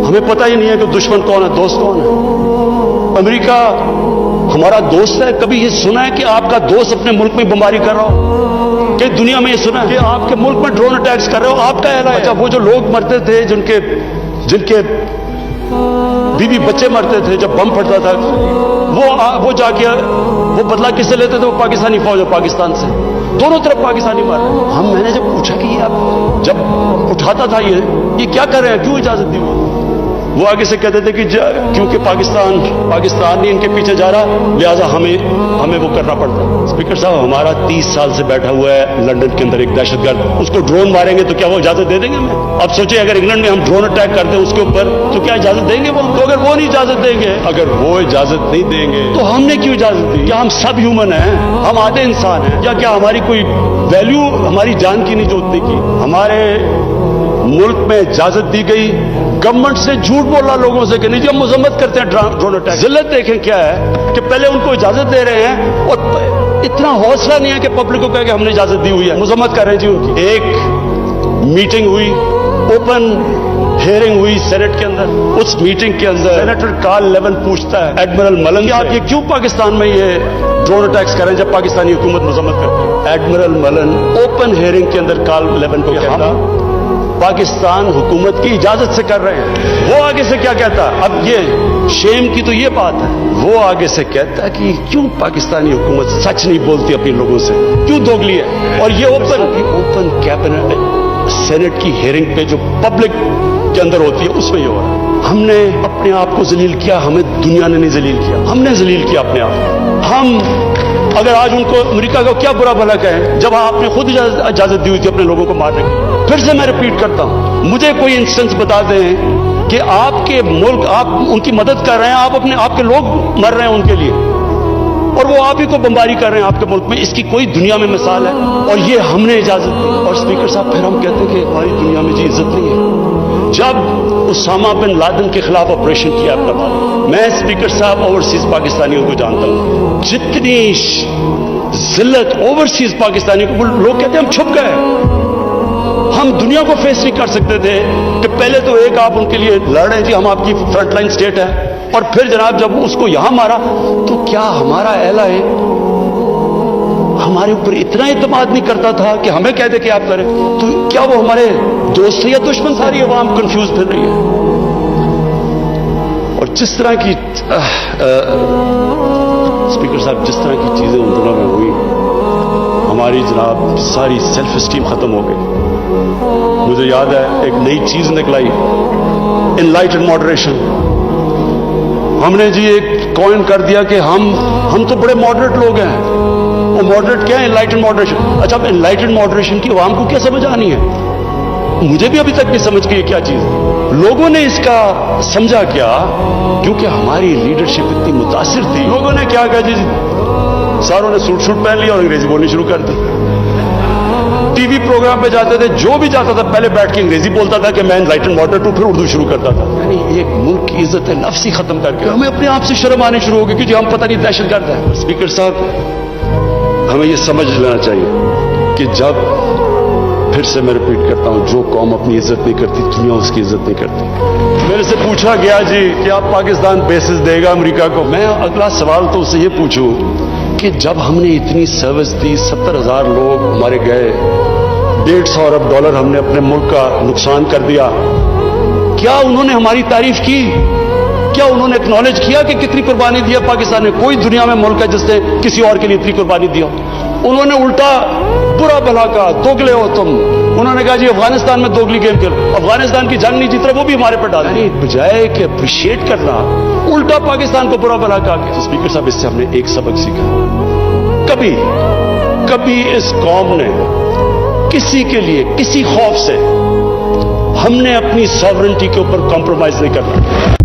हमें पता ही नहीं है कि दुश्मन कौन है, दोस्त कौन है। अमेरिका हमारा दोस्त है? कभी ये सुना है कि आपका दोस्त अपने मुल्क में बमबारी कर रहा हो? कि दुनिया में ये सुना है कि आपके मुल्क में ड्रोन अटैक्स कर रहे हो? आपका एला है। अच्छा, वो जो लोग मरते थे, जिनके बीवी बच्चे मरते थे जब बम फटता था, वो जाके वो बदला किससे लेते थे? वो पाकिस्तानी फौज और पाकिस्तान से, दोनों तरफ पाकिस्तानी मार रहे हैं। मैंने जब पूछा कि ये आप जब उठाता था ये क्या कर रहे हैं, क्यों इजाजत दी? वो आगे से कहते थे कि क्योंकि पाकिस्तान नहीं इनके पीछे जा रहा, लिहाजा हमें वो करना पड़ता है। स्पीकर साहब, हमारा 30 साल से बैठा हुआ है लंदन के अंदर एक दहशतगर्द, उसको ड्रोन मारेंगे तो क्या वो इजाजत दे देंगे हमें? अब सोचिए, अगर इंग्लैंड में हम ड्रोन अटैक करते हैं उसके ऊपर, तो क्या इजाजत देंगे वो? तो अगर वो नहीं इजाजत देंगे, अगर वो इजाजत नहीं देंगे तो हमने क्यों इजाजत दी? क्या हम सब ह्यूमन हैं? हम आधे इंसान हैं? या क्या हमारी कोई वैल्यू हमारी जान की नहीं जोतने की? हमारे मुल्क में इजाजत दी गई, गवर्नमेंट से झूठ बोला लोगों से कि नहीं जी हम मजम्मत करते हैं ड्रोन अटैक। जिल्लत देखें क्या है कि पहले उनको इजाजत दे रहे हैं और इतना हौसला नहीं है कि पब्लिक को कहे कि हमने इजाजत दी हुई है, मजम्मत कर रहे हैं जी उनकी। एक मीटिंग हुई, ओपन हियरिंग हुई सेनेट के अंदर। उस मीटिंग के अंदर सेनेटर कार्ल लेवन पूछता है एडमिरल मलन कि आप ये क्यों पाकिस्तान में ये ड्रोन अटैक्स कर रहे हैं जब पाकिस्तानी हुकूमत मजम्मत करती है? एडमिरल मलन ओपन हियरिंग के अंदर कार्ल लेवन को कहता पाकिस्तान हुकूमत की इजाजत से कर रहे हैं। वो आगे से क्या कहता? अब ये शेम की तो ये बात है, वो आगे से कहता है कि क्यों पाकिस्तानी हुकूमत सच नहीं बोलती अपने लोगों से, क्यों दोगली है? और ये ओपन कैबिनेट सेनेट की हियरिंग पे जो पब्लिक के अंदर होती है उसमें ये हो रहा है। हमने अपने आप को जलील किया, हमें दुनिया ने नहीं जलील किया, हमने जलील किया अपने आप को। हम अगर आज उनको अमेरिका को क्या बुरा भला कहें जब आपने खुद इजाजत दी हुई थी अपने लोगों को मारने की? फिर से मैं रिपीट करता हूं, मुझे कोई इंस्टेंस बता दें कि आपके मुल्क, आप उनकी मदद कर रहे हैं, आपके लोग मर रहे हैं उनके लिए, और वो आप ही को बमबारी कर रहे हैं आपके मुल्क में। इसकी कोई दुनिया में मिसाल है? और ये हमने इजाजत दी। और स्पीकर साहब, फिर हम कहते हैं कि हमारी दुनिया में जी इज्जत नहीं है। जब उसामा बिन लादेन के खिलाफ ऑपरेशन किया आपका मालूम, मैं स्पीकर साहब ओवरसीज पाकिस्तानियों को जानता हूं, जितनी जिल्लत ओवरसीज पाकिस्तानियों को, लोग कहते हैं हम छुप गए, हम दुनिया को फेस नहीं कर सकते थे कि पहले तो एक आप उनके लिए लड़ रहे जी हम आपकी फ्रंटलाइन स्टेट है, और फिर जनाब जब उसको यहां मारा तो क्या हमारा एला है हमारे ऊपर इतना इत्मीनान नहीं करता था कि हमें कह दे कि आप करें? तो क्या वो हमारे दोस्त या दुश्मन? सारी अवाम कंफ्यूज फिर रही है। और जिस तरह की स्पीकर साहब, जिस तरह की चीजें उन दिनों में हुई, हमारी जनाब सारी सेल्फ स्टीम खत्म हो गई। मुझे याद है एक नई चीज निकलाई, एनलाइटेड मॉडरेशन। हमने जी एक कॉइन कर दिया कि हम तो बड़े मॉडरेट लोग हैं। वो मॉडरेट क्या है? एनलाइटेड मॉडरेशन। अच्छा, अब एनलाइटेड मॉडरेशन की आवाम को क्या समझ आनी है? मुझे भी अभी तक नहीं समझ गई क्या चीज। लोगों ने इसका समझा क्या? क्योंकि हमारी लीडरशिप इतनी मुतासिर थी, लोगों ने क्या कहा जी, सारों ने सूट पहन लिया और अंग्रेजी बोलनी शुरू कर दी। टीवी प्रोग्राम पे जाते थे, जो भी जाता था पहले बैठ के अंग्रेजी बोलता था कि मैं एनलाइटेड मॉडरेट हूं, फिर उर्दू शुरू करता था। यानी एक मुल्क की इज्जत नफ्स ही खत्म करके हमें अपने आप से शर्म आनी शुरू हो गई कि हम पता नहीं दहशतगर्द है। स्पीकर साहब, हमें यह समझ लेना चाहिए कि जब, फिर से मैं रिपीट करता हूं, जो कौम अपनी इज्जत नहीं करती दुनिया उसकी इज्जत नहीं करती। मेरे से पूछा गया जी कि आप पाकिस्तान बेसिस देगा अमेरिका को? मैं अगला सवाल तो उससे ये पूछूं कि जब हमने इतनी सर्विस दी, 70,000 लोग हमारे गए, $150 अरब हमने अपने मुल्क का नुकसान कर दिया, क्या उन्होंने हमारी तारीफ की? क्या उन्होंने एक्नॉलेज किया कि कितनी कुर्बानी दी है पाकिस्तान ने? कोई दुनिया में मुल्क है जिसने किसी और के लिए इतनी कुर्बानी दी हो? उन्होंने उल्टा बुरा भला कहा, दोगले हो तुम। उन्होंने कहा जी अफगानिस्तान में दोगली गेम खेलो, अफगानिस्तान की जंग नहीं जीत रहे, वो भी हमारे पर डाल। बजाय कि अप्रिशिएट करना, उल्टा पाकिस्तान को बुरा भला कहा। तो स्पीकर साहब, इससे हमने एक सबक सीखा, कभी इस कौम ने किसी के लिए, किसी खौफ से, हमने अपनी सॉवरेनिटी के ऊपर कॉम्प्रोमाइज नहीं करना।